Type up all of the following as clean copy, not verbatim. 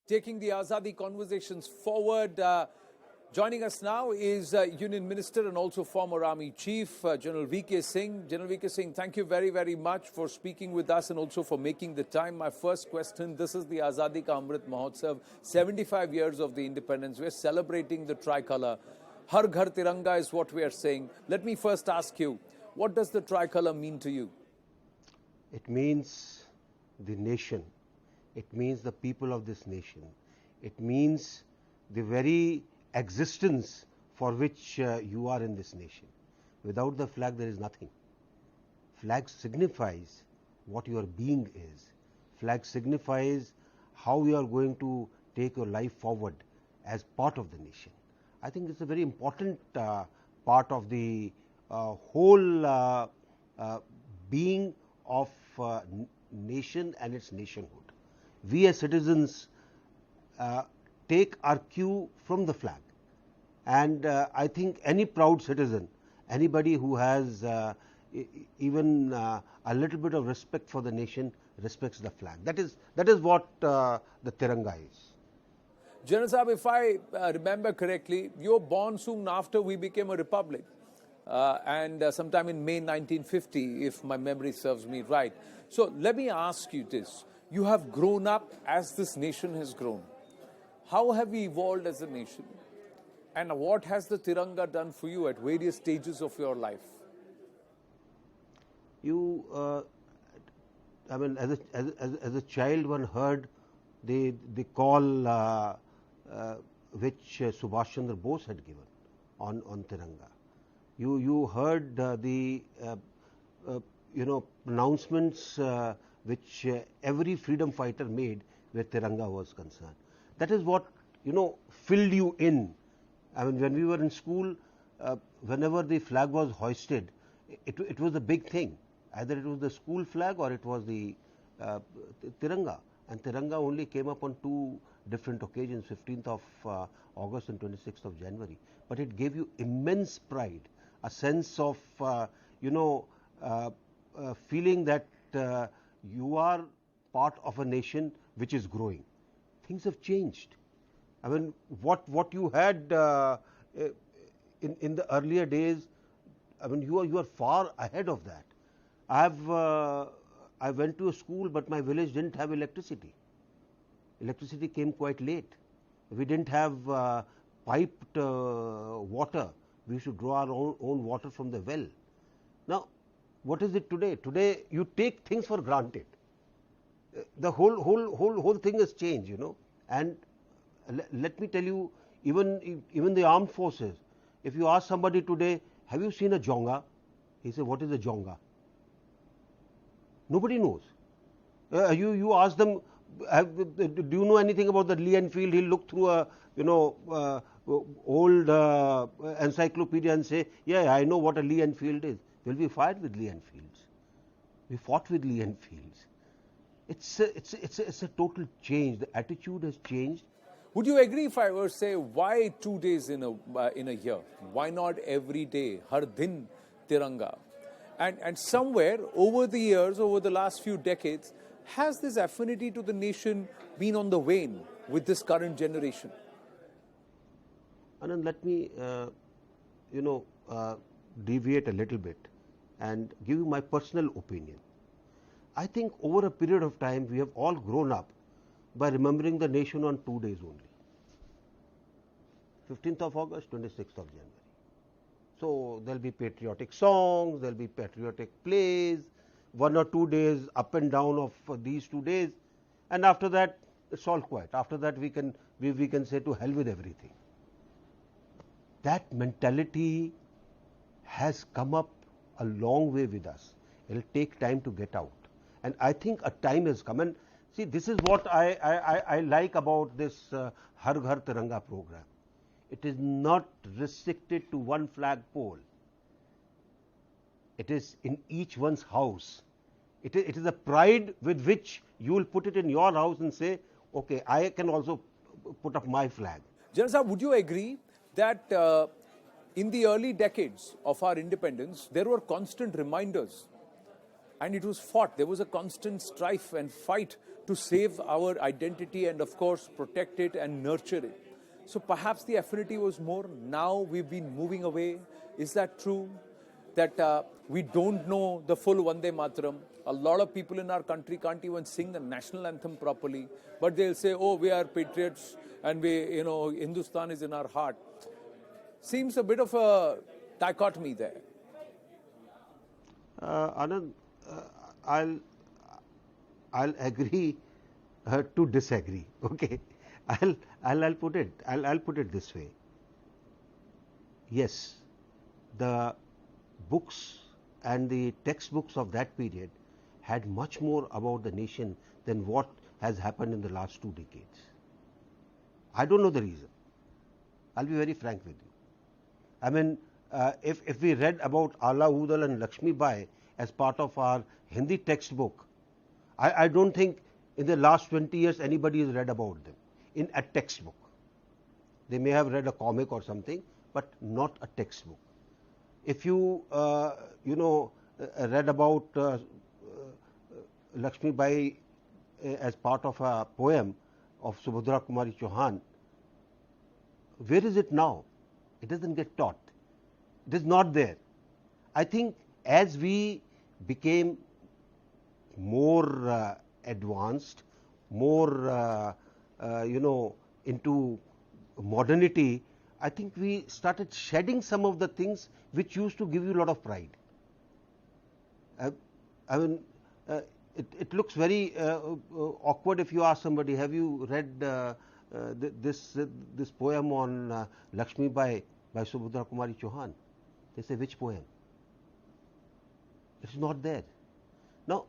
Taking the Azadi conversations forward. Joining us now is Union Minister and also former Army Chief, General V.K. Singh. General V.K. Singh, thank you very, very much for speaking with us and also for making the time. My first question, this is the Azadi Ka Amrit Mahotsav, 75 years of the independence. We're celebrating the tricolour. Har Ghar Tiranga is what we are saying. Let me first ask you, what does the tricolour mean to you? It means the nation. It means the people of this nation. It means the very existence for which you are in this nation. Without the flag, there is nothing. Flag signifies what your being is. Flag signifies how you are going to take your life forward as part of the nation. I think it's a very important part of the whole being of nation and its nationhood. We as citizens take our cue from the flag, and I think any proud citizen, anybody who has even a little bit of respect for the nation, respects the flag. That is what the Tiranga is. General Sahab, if I remember correctly, you were born soon after we became a republic, and sometime in May 1950, if my memory serves me right. So let me ask you this. You have grown up as this nation has grown. How have we evolved as a nation? And what has the Tiranga done for you at various stages of your life? I mean, as a child, one heard the call which Subhash Chandra Bose had given on Tiranga. You heard the pronouncements which every freedom fighter made where Tiranga was concerned. That is what filled you in. I mean, when we were in school, whenever the flag was hoisted, it was a big thing. Either it was the school flag or it was the Tiranga. And Tiranga only came up on two different occasions, 15th of August and 26th of January. But it gave you immense pride, a sense of feeling that you are part of a nation which is growing. Things have changed. I mean, what you had in the earlier days, I mean, you are far ahead of that. I went to a school, but my village didn't have electricity. Electricity came quite late. We didn't have piped water. We used to draw our own water from the well. Now, what is it today? Today, you take things for granted. The whole thing has changed, And let me tell you, even the armed forces. If you ask somebody today, have you seen a jonga? He says, what is a jonga? Nobody knows. You ask them, do you know anything about the Lee Enfield? He'll look through a old encyclopedia and say, yeah, I know what a Lee Enfield is. Well, we fired with Lee Enfields. We fought with Lee Enfields. It's a total change. The attitude has changed. Would you agree if I were to say, why 2 days in a year? Why not every day? Har Din Tiranga. And somewhere over the years, over the last few decades, has this affinity to the nation been on the wane with this current generation? Anand, let me, deviate a little bit and give you my personal opinion. I think over a period of time, we have all grown up by remembering the nation on 2 days only. 15th of August, 26th of January. So, there will be patriotic songs, there will be patriotic plays, 1 or 2 days up and down of these 2 days, and after that, it's all quiet. After that, we can say to hell with everything. That mentality has come up a long way with us. It will take time to get out. And I think a time has come. And see, this is what I like about this Har Ghar Tiranga program. It is not restricted to one flag pole. It is in each one's house. It is a pride with which you will put it in your house and say, okay, I can also put up my flag. General Sahab, would you agree that in the early decades of our independence, there were constant reminders and it was fought. There was a constant strife and fight to save our identity and, of course, protect it and nurture it. So perhaps the affinity was more. Now we've been moving away. Is that true? That we don't know the full Vande Mataram. A lot of people in our country can't even sing the national anthem properly, but they'll say, "Oh, we are patriots, and Hindustan is in our heart." Seems a bit of a dichotomy there. Anand, I'll agree to disagree. Okay, I'll put it this way. Yes, the books and the textbooks of that period had much more about the nation than what has happened in the last 2 decades. I don't know the reason. I'll be very frank with you. I mean, if we read about Ala Udal and Lakshmi Bai as part of our Hindi textbook, I don't think in the last 20 years anybody has read about them in a textbook. They may have read a comic or something, but not a textbook. If you read about Lakshmi Bai as part of a poem of Subhadra Kumari Chauhan, where is it now? It doesn't get taught. It is not there. I think as we became more advanced, more into modernity, I think we started shedding some of the things which used to give you a lot of pride. I mean, it looks very awkward if you ask somebody, have you read this poem on Lakshmi Bai by Subhadra Kumari Chauhan? They say, which poem? It's not there. Now,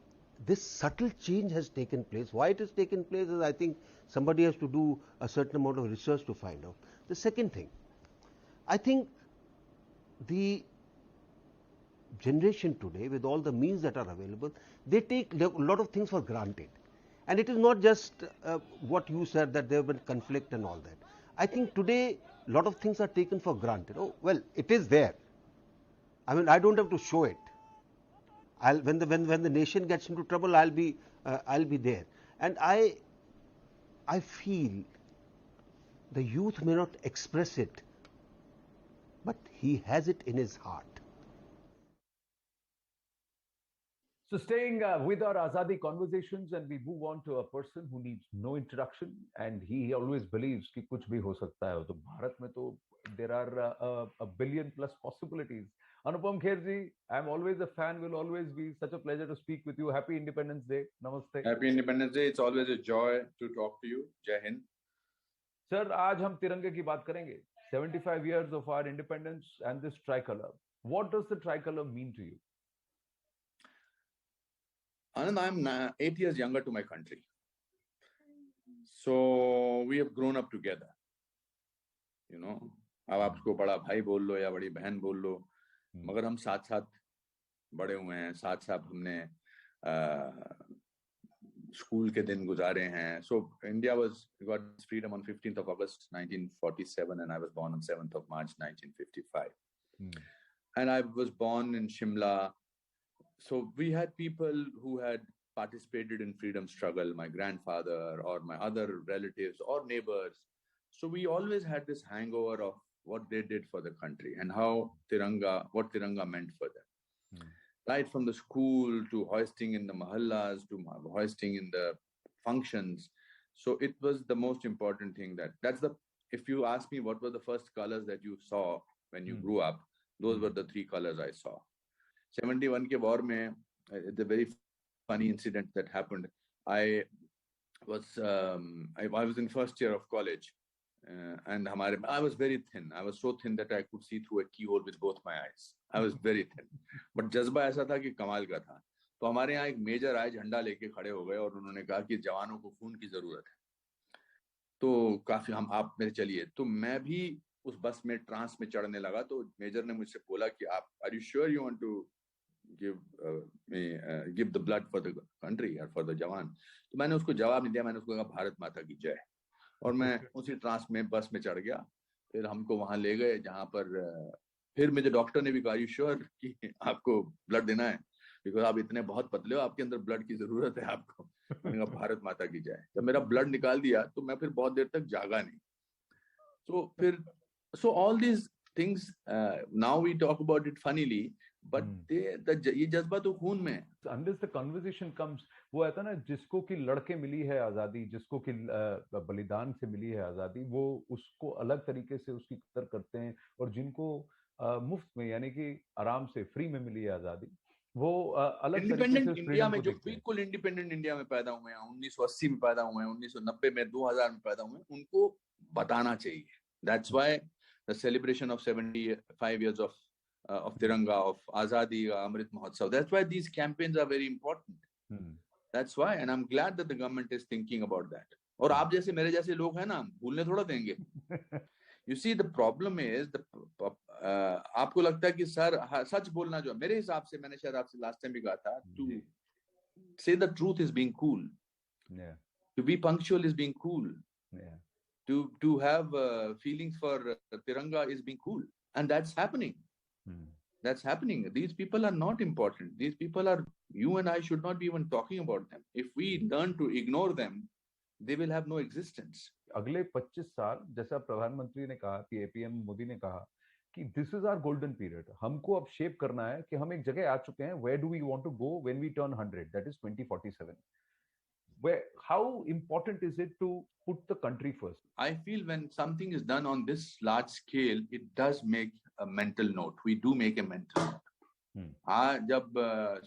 this subtle change has taken place. Why it has taken place is, I think somebody has to do a certain amount of research to find out. The second thing, I think the generation today, with all the means that are available, they take a lot of things for granted. And it is not just what you said, that there have been conflict and all that. I think today a lot of things are taken for granted. Oh, well, it is there. I mean, I don't have to show it. When the nation gets into trouble, I'll be there. And I feel the youth may not express it, but he has it in his heart. So staying with our Azadi conversations, and we move on to a person who needs no introduction, and he always believes कि कुछ भी हो सकता है. तो भारत में तो there are a billion plus possibilities. Anupam Kher ji, I'm always a fan, will always be such a pleasure to speak with you. Happy Independence Day. Namaste. Happy Independence Day. It's always a joy to talk to you. Jai Hind. Sir, आज हम तिरंगे की बात करेंगे. 75 years of our independence and this tricolor. What does the tricolor mean to you? Anand, I'm 8 years younger to my country. So we have grown up together. You know, अब आपको बड़ा भाई बोल लो या बड़ी बहन बोल लो, मगर हम साथ साथ बड़े हुए हैं, साथ साथ हमने स्कूल के दिन गुजारे हैं. So India got its freedom on 15th of August 1947, and I was born on 7th of March 1955. And I was born in Shimla. So we had people who had participated in freedom struggle, my grandfather or my other relatives or neighbors. So we always had this hangover of what they did for the country and what Tiranga meant for them. Right from the school to hoisting in the mahallas to hoisting in the functions. So it was the most important thing if you ask me what were the first colors that you saw when you grew up, those were the 3 colors I saw. 71 ke war mein, the very funny incident that happened. I was in first year of college, and I was very thin. I was so thin that I could see through a keyhole with both my eyes. I was very thin. But जज्बा ऐसा था कि कमाल का था. तो हमारे यहाँ एक मेजर आए, झंडा लेके खड़े हो गए और उन्होंने कहा कि जवानों को खून की जरूरत है. तो काफी आप मेरे चलिए. तो मैं भी उस बस में ट्रांस में चढ़ने लगा. तो मेजर ने मुझसे बोला कि are you sure you want to give the blood for the country or for the jawan? तो मैंने उसको जवाब नहीं दिया. मैंने उसको कहा भारत माता की जय, और मैं उसी ट्रांस में बस में चढ़ गया. फिर हमको वहां ले गए जहां पर फिर मुझे डॉक्टर ने भी कहा, यू श्योर कि आपको ब्लड देना है, बिकॉज आप इतने बहुत पतले हो, आपके अंदर ब्लड की जरूरत है आपको. मैंने कहा भारत माता की जय। जब मेरा ब्लड निकाल दिया तो मैं फिर बहुत देर तक जागा नहीं। So फिर so all these things now we talk about it funnily, but ये जज्बा तो खून में है. Unless the conversation comes, वो आता ना, जिसको कि लड़के मिली है आजादी, जिसको कि बलिदान से मिली है आजादी, वो उसको अलग तरीके से उसकी कदर करते हैं, और जिनको मुफ्त में यानी कि आराम से फ्री में मिली है आजादी, वो अलग तरीके से इंडिया में जो बिल्कुल इंडिपेंडेंट इंडिया में पैदा हुए हैं, 1980 में पैदा हुए हैं, 1990 में, 2000 में पैदा हुए हैं, उनको बताना चाहिए. That's why the celebration of 75 years of Tiranga, of Azadi, Amrit Mahotsav. That's why these campaigns are very important. That's why, and I'm glad that the government is thinking about that. और आप जैसे मेरे जैसे लोग हैं ना, भूलने थोड़ा देंगे. You see, the problem is, आपको लगता है कि सर सच बोलना जो मेरे हिसाब से, मैंने शायद आपसे last time भी कहा था, to say the truth is being cool. Yeah. To be punctual is being cool. Yeah. To have feelings for Tiranga is being cool, and that's happening. That's happening. These people are not important. These people are, you and I should not be even talking about them. If we learn to ignore them, they will have no existence. अगले 25 साल, जैसा प्रधानमंत्री ने कहा कि APM Modi ने कहा कि this is our golden period, हमको अब शेप करना है कि हम एक जगह आ चुके हैं, where do we want to go when we turn 100, that is 2047. How important is it to put the country first? I feel when something is done on this large scale, it does make a mental note. We do make a mental note. हाँ, जब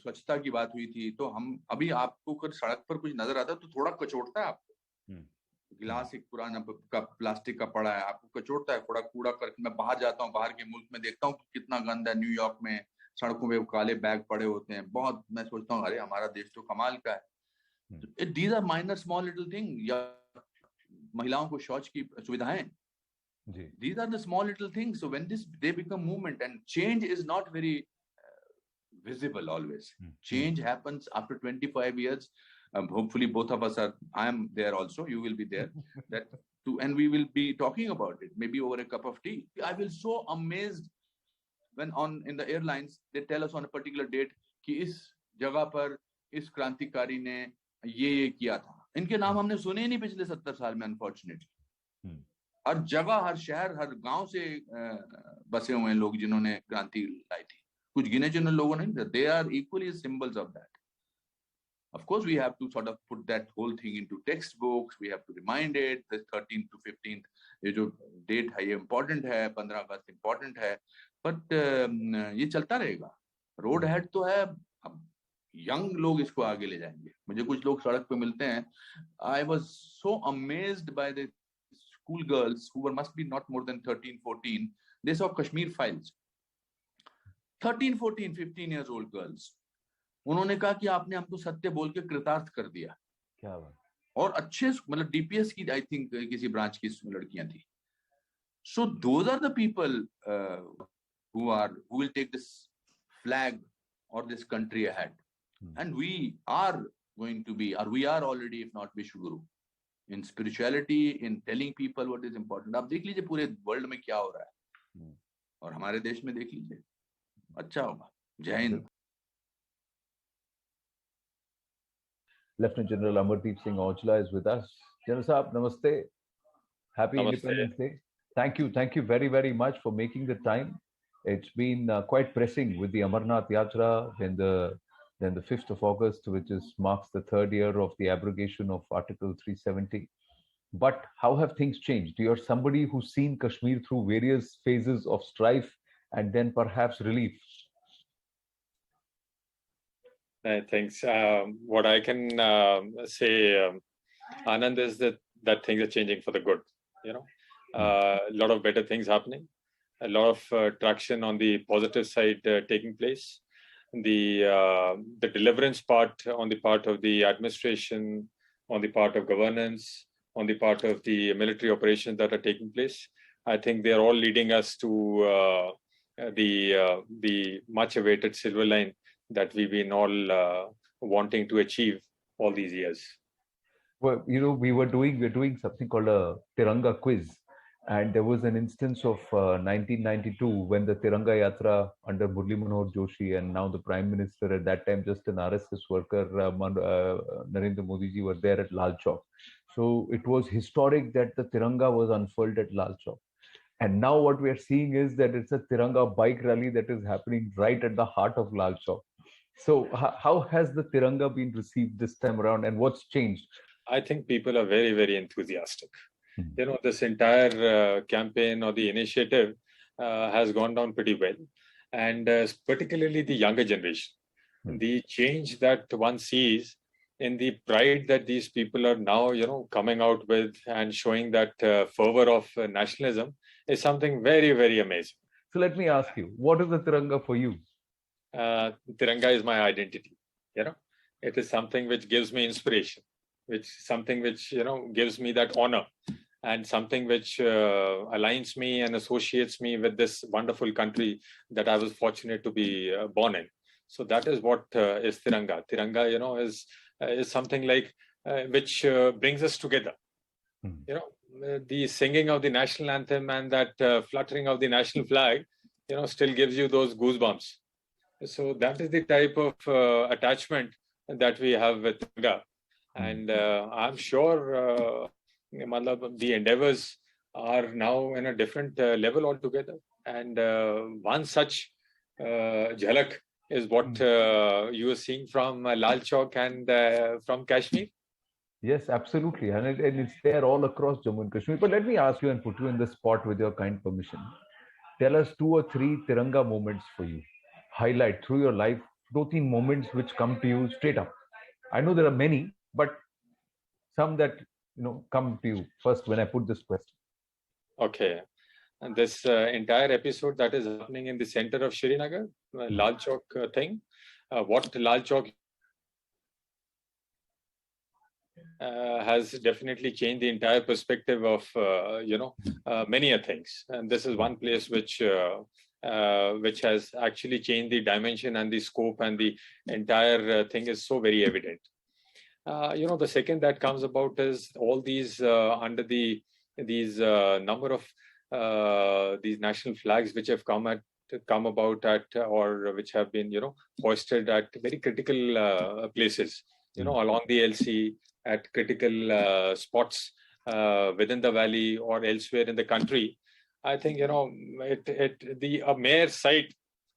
स्वच्छता की बात हुई थी तो हम, अभी आपको अगर सड़क पर कुछ नजर आता है तो थोड़ा कचोटता है आपको. गिलास एक पुराना का प्लास्टिक का पड़ा है, आपको कचोटता है, थोड़ा कूड़ा करके. मैं बाहर जाता हूँ, बाहर के मुल्क में देखता हूँ कि कितना गंद है. न्यूयॉर्क में सड़कों पे काले बैग पड़े होते हैं बहुत. मैं सोचता हूँ अरे हमारा देश तो कमाल का है. These are minor small little things. या महिलाओं को शौच की सुविधाएं. These are the small little things. So when they become movement, and change is not very visible always. Change happens after 25 years. Hopefully both of us are, I am there also, you will be there. And we will be talking about it, maybe over a cup of tea. I will so amazed when in the airlines, they tell us on a particular date कि इस जगह पर इस क्रांतिकारी ने ये किया था. इनके नाम हमने सुने ही नहीं पिछले 70 साल में, अनफॉर्चुनेटली. हर जगह, हर शहर, हर गांव से बसे हुए हैं लोग जिन्होंने क्रांति लाई थी. कुछ गिने चुने लोगों ने. They are equally symbols of that. Of course, we have to sort of put that whole thing into textbooks. We have to remind it. The 13th to 15th, ये जो date है ये important है, 15 अगस्त important है. But ये चलता रहेगा. Road ahead तो है. अब यंग लोग इसको आगे ले जाएंगे. मुझे कुछ लोग सड़क पे मिलते हैं. I was so amazed by the school girls who must be not more than 13, 14. They saw Kashmir Files. 13, 14, 15 years old girls. उन्होंने कहा कि आपने हमको सत्य बोल के कृतार्थ कर दिया. क्या बात. और अच्छे, मतलब डीपीएस की, आई थिंक किसी ब्रांच की लड़कियां थी. So those are the people who will take this flag or this country ahead. And we are going to be, or we are already, if not Vishwaguru, in spirituality, in telling people what is important. आप देख लीजिए पूरे world में क्या हो रहा है, और हमारे देश में देख लीजिए. अच्छा होगा. जय Hind. Lieutenant General Amardeep Singh Aujla is with us. General Saab, namaste. Happy Independence Day. Thank you very, very much for making the time. It's been quite pressing with the Amarnath Yatra, then the 5th of August, which marks the 3rd year of the abrogation of Article 370. But how have things changed? You're somebody who's seen Kashmir through various phases of strife and then perhaps relief. Thanks. What I can say, Anand, is that things are changing for the good. A lot of better things happening, a lot of traction on the positive side taking place. The deliverance part on the part of the administration, on the part of governance, on the part of the military operations that are taking place, I think they are all leading us to the much-awaited silver line that we've been all wanting to achieve all these years. Well, we're doing something called a Tiranga quiz, And there was an instance of 1992 when the Tiranga Yatra under Murli Manohar Joshi and now the Prime Minister at that time, just an RSS worker, Narendra Modi ji, were there at Lal Chowk. So it was historic that the Tiranga was unfurled at Lal Chowk. And now what we are seeing is that it's a Tiranga bike rally that is happening right at the heart of Lal Chowk. So how has the Tiranga been received this time around, and what's changed? I think people are very, very enthusiastic. This entire campaign or the initiative has gone down pretty well. And particularly the younger generation, the change that one sees in the pride that these people are now, coming out with and showing that fervor of nationalism is something very, very amazing. So let me ask you, what is the Tiranga for you? Tiranga is my identity. It is something which gives me inspiration, something which gives me that honor, and something which aligns me and associates me with this wonderful country that I was fortunate to be born in. So that is what is Tiranga. Tiranga, is something like which brings us together. The singing of the national anthem and that fluttering of the national flag, still gives you those goosebumps. So that is the type of attachment that we have with Tiranga. And I'm sure the endeavors are now in a different level altogether. And one such jhalak is what you are seeing from Lal Chowk and from Kashmir. Yes, absolutely. And it's there all across Jammu and Kashmir. But let me ask you and put you in the spot with your kind permission. Tell us 2 or 3 Tiranga moments for you. Highlight through your life 2 or 3 moments which come to you straight up. I know there are many, but some that come to you first when I put this question. Okay. And this entire episode that is happening in the center of Srinagar, Lal Chowk thing, what Lal Chowk has definitely changed the entire perspective of many things, and this is one place which has actually changed the dimension and the scope, and the entire thing is so very evident. The second that comes about is all these under these number of these national flags which have come about at or which have been hoisted at very critical places, along the LC, at critical spots within the valley or elsewhere in the country. I think the mere sight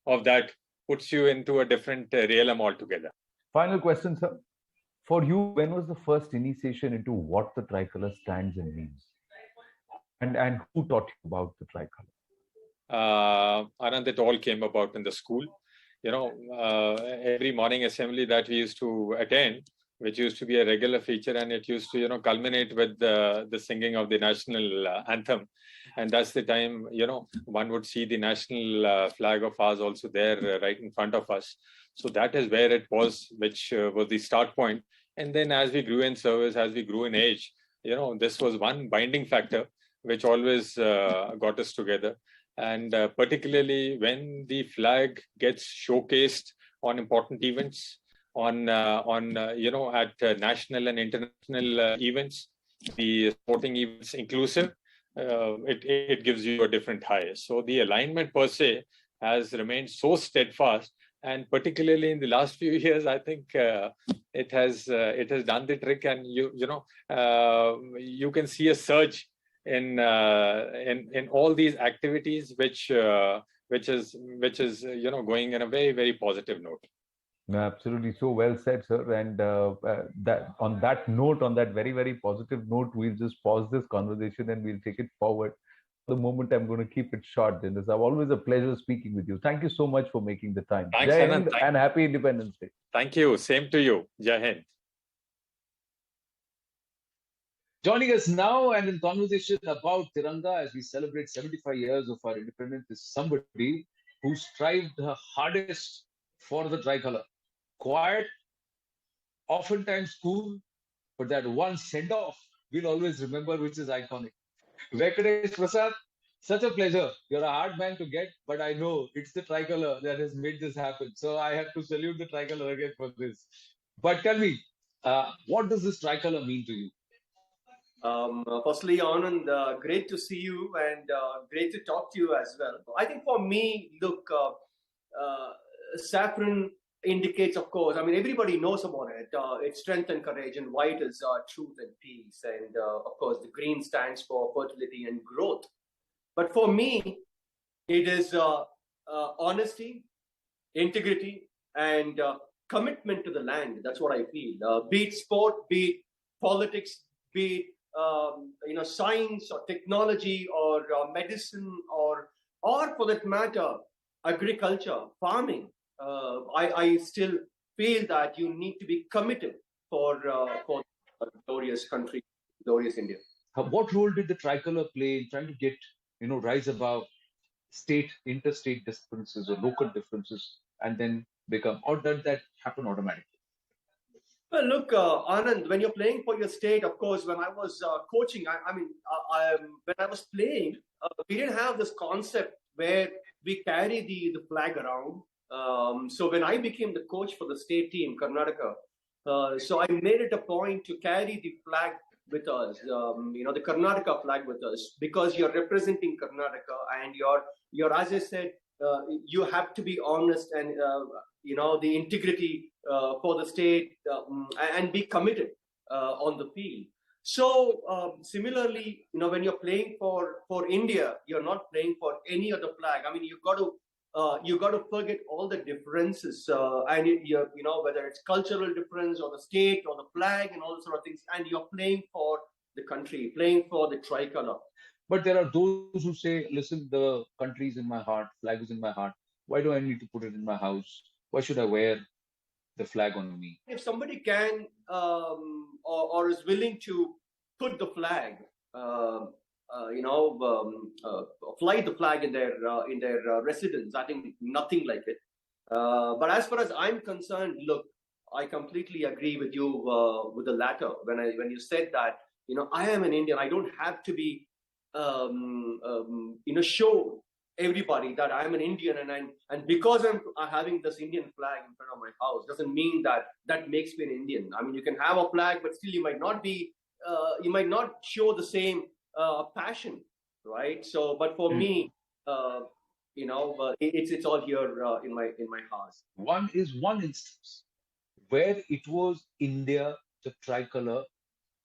of that puts you into a different realm altogether. Final question, sir. For you, when was the first initiation into what the tricolor stands and means? And who taught you about the tricolor? Anand, it all came about in the school. Every morning assembly that we used to attend, which used to be a regular feature, and it used to culminate with the singing of the national anthem. And that's the time one would see the national flag of ours also there right in front of us. So that is where it was, which was the start point. And then as we grew in service, as we grew in age, this was one binding factor which always got us together. And particularly when the flag gets showcased on important events, at national and international events, the sporting events inclusive, it gives you a different high. So the alignment per se has remained so steadfast, and particularly in the last few years, I think it has done the trick, and you can see a surge in all these activities, which is going in a very, very positive note. No, absolutely, so well said, sir. And that on that note, on that very, very positive note, we'll just pause this conversation and we'll take it forward. For the moment, I'm going to keep it short. And it's always a pleasure speaking with you. Thank you so much for making the time. Thanks, Jai Anand. Hind and happy Independence Day. Thank you. Same to you. Jai Hind. Joining us now and in conversation about Tiranga as we celebrate 75 years of our independence is somebody who strived her hardest for the tricolor. Quiet, oftentimes cool, but that one send-off we'll always remember, which is iconic. Venkatesh Prasad, such a pleasure. You're a hard man to get, but I know it's the tricolor that has made this happen. So I have to salute the tricolor again for this. But tell me, what does this tricolor mean to you? Firstly, Anand, great to see you and great to talk to you as well. I think for me, look, saffron indicates, of course, I mean, everybody knows about it. It's strength and courage, and white is truth and peace. And of course, the green stands for fertility and growth. But for me, it is honesty, integrity, and commitment to the land. That's what I feel. Be it sport, be it politics, be it science or technology or medicine or for that matter, agriculture, farming. I still feel that you need to be committed for a glorious country, glorious India. What role did the tricolor play in trying to get, rise above interstate differences or local differences and then become, or did that happen automatically? Well, look, Anand, when you're playing for your state, of course, when I was coaching, when I was playing, we didn't have this concept where we carry the flag around. So when I became the coach for the state team, Karnataka, so I made it a point to carry the flag with us, the Karnataka flag with us, because you're representing Karnataka and you're as I said, you have to be honest and the integrity for the state and be committed on the field. So similarly, when you're playing for India, you're not playing for any other flag. I mean, you got to forget all the differences and whether it's cultural difference or the state or the flag and all those sort of things, and you're playing for the country, playing for the tricolor. But there are those who say, listen, the country is in my heart, flag is in my heart. Why do I need to put it in my house? Why should I wear the flag on me? If somebody can or is willing to put the flag, fly the flag in their residence, I think nothing like it. But as far as I'm concerned, look, I completely agree with you with the latter. When you said that, I am an Indian, I don't have to be show everybody that I'm an Indian, and because I'm having this Indian flag in front of my house doesn't mean that makes me an Indian. I mean, you can have a flag, but still you might not be, you might not show the same passion, right? So, but for me, it's all here in my heart. One instance where it was India, the tricolor,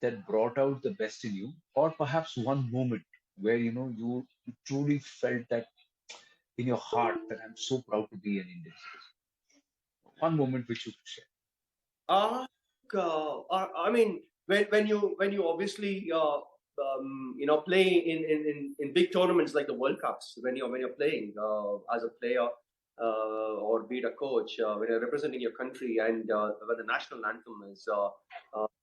that brought out the best in you, or perhaps one moment where you truly felt that in your heart that I'm so proud to be an Indian citizen. One moment which you could share. I mean, when you obviously play in big tournaments like the World Cups, when you're playing as a player or be it a coach, when you're representing your country and when the national anthem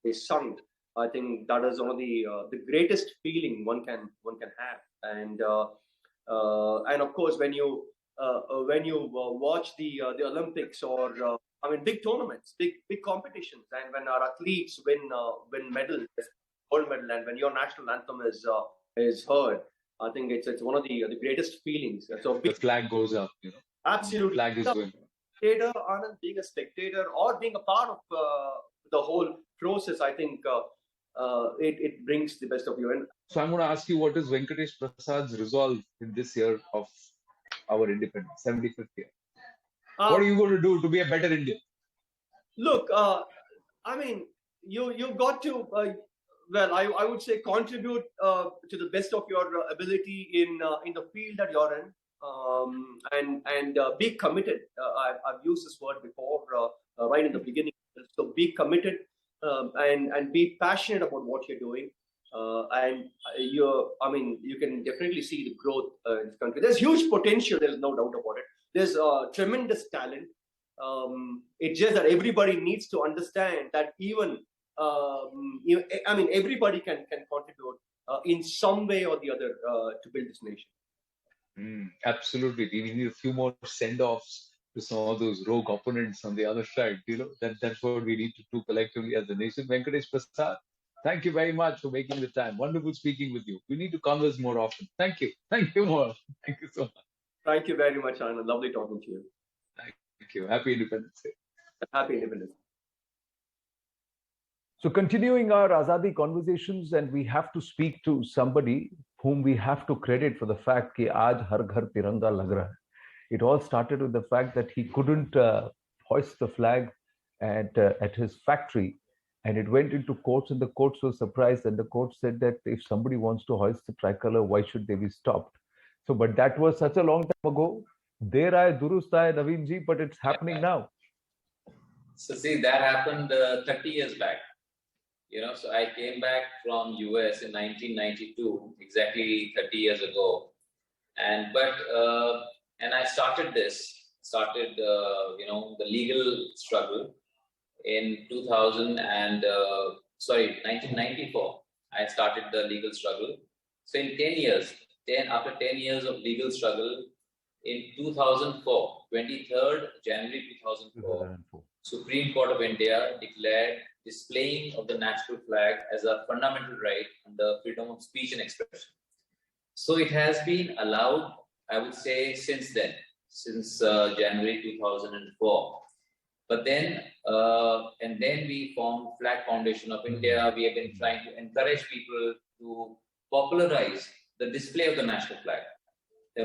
is sung, I think that is one of the greatest feeling one can have, and of course when you watch the Olympics or big tournaments, big competitions, and when our athletes win medals, gold medal, and when your national anthem is heard, I think it's one of the greatest feelings. So the flag goes up, Absolutely, the flag is going. Being a spectator or being a part of the whole process, I think it brings the best of you. And so I'm going to ask you, what is Venkatesh Prasad's resolve in this year of our independence, 75th year? What are you going to do to be a better Indian? Look, you've got to, I would say contribute to the best of your ability in the field that you're in, and be committed. I've used this word before, right in the beginning. So be committed and be passionate about what you're doing. You can definitely see the growth in this country. There's huge potential. There's no doubt about it. There's tremendous talent. It's just that everybody needs to understand that even everybody can contribute in some way or the other to build this nation. Absolutely, we need a few more send-offs to some of those rogue opponents on the other side. That's what we need to do collectively as a nation. Venkatesh Prasad, thank you very much for making the time. Wonderful speaking with you. We need to converse more often. Thank you. Thank you more. Thank you so much. Thank you very much, Anand. Lovely talking to you. Thank you. Happy Independence Day. Happy Independence Day. So continuing our Azadi conversations, and we have to speak to somebody whom we have to credit for the fact that aaj Har Ghar Tiranga lag raha hai. It all started with the fact that he couldn't hoist the flag at his factory, and it went into courts, and the courts were surprised, and the court said that if somebody wants to hoist the tricolor, why should they be stopped? So, but that was such a long time ago. Der aaye durust aaye, Naveen ji, but it's happening now. So see, that happened 30 years back. So I came back from US in 1992, exactly 30 years ago, and I started the legal struggle in 1994. I started the legal struggle. So in 10 years, after 10 years of legal struggle, in 2004, 23rd January 2004, Supreme Court of India declared displaying of the national flag as a fundamental right under freedom of speech and expression. So it has been allowed, I would say, since then, since January 2004. But then, and then we formed Flag Foundation of India. We have been trying to encourage people to popularize the display of the national flag.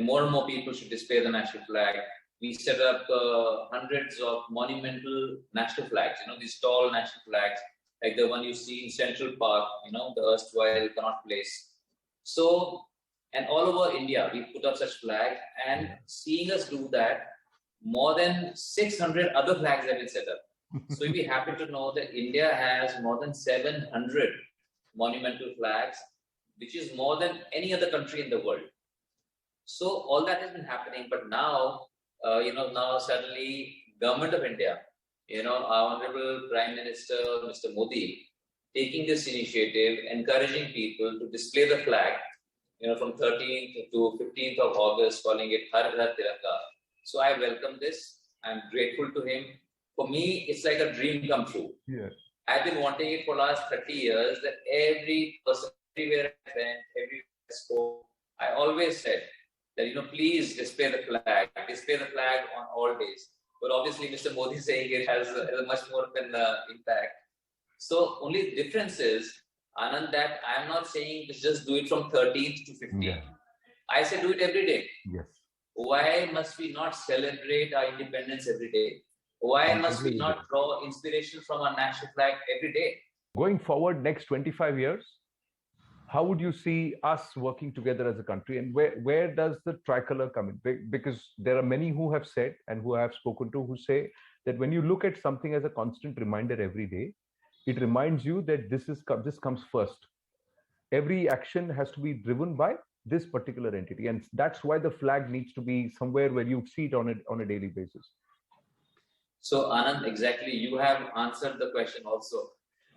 More and more people should display the national flag. We set up hundreds of monumental national flags, these tall national flags, like the one you see in Central Park, the erstwhile Connaught Place. So, and all over India, we put up such flags, and seeing us do that, more than 600 other flags have been set up. So you'll be happy to know that India has more than 700 monumental flags, which is more than any other country in the world. So all that has been happening, but now, now suddenly Government of India, our Honorable Prime Minister, Mr. Modi, taking this initiative, encouraging people to display the flag, from 13th to 15th of August, calling it Har Ghar Tiranga. So I welcome this. I'm grateful to him. For me, it's like a dream come true. Yeah. I've been wanting it for the last 30 years that every person, everywhere I went, everywhere I spoke, I always said that, please display the flag on all days. But obviously, Mr. Modi saying it has a much more of an impact. So only the difference is, Anand, that I'm not saying just do it from 13th to 15th. Yeah. I say do it every day. Yes. Why must we not celebrate our independence every day? Why must we not draw inspiration from our national flag every day? Going forward, next 25 years, how would you see us working together as a country, and where does the tricolor come in? Because there are many who have said, and who I have spoken to, who say that when you look at something as a constant reminder every day, it reminds you that this comes first. Every action has to be driven by this particular entity, and that's why the flag needs to be somewhere where you see it on a daily basis. So Anand, exactly, you have answered the question also.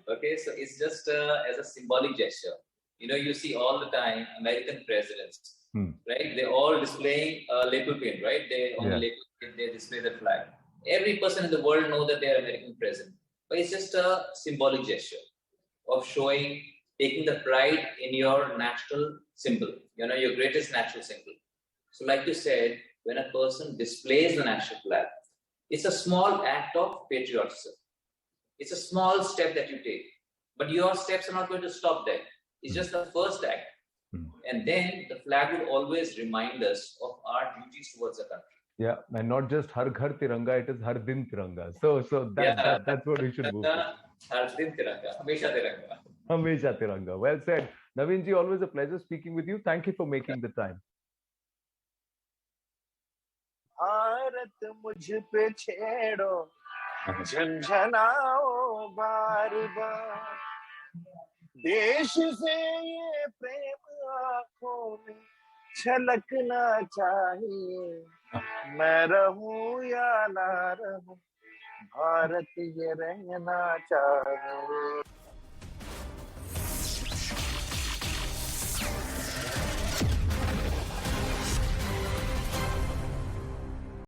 Okay, so it's just as a symbolic gesture. You see all the time American presidents, right? They're all displaying a label pin, right? On the label pin, they display the flag. Every person in the world knows that they're American president, but it's just a symbolic gesture of taking the pride in your national symbol, your greatest national symbol. So like you said, when a person displays the national flag, it's a small act of patriotism. It's a small step that you take, but your steps are not going to stop there. It's just the first act. And then the flag will always remind us of our duties towards the country. Yeah, and not just Har Ghar Tiranga, it is Har Din Tiranga. So that's what we should move to. Har Din Tiranga, Hamesha Tiranga. Hamesha Tiranga. Well said. Naveen ji, always a pleasure speaking with you. Thank you for making the time. Bharat मुझ पे छेड़ो झंझनाओ बार बार देश से ये प्रेम आंखों में छलकना चाहिए मैं रहूं या ना रहूं भारत ये रहना चाहिए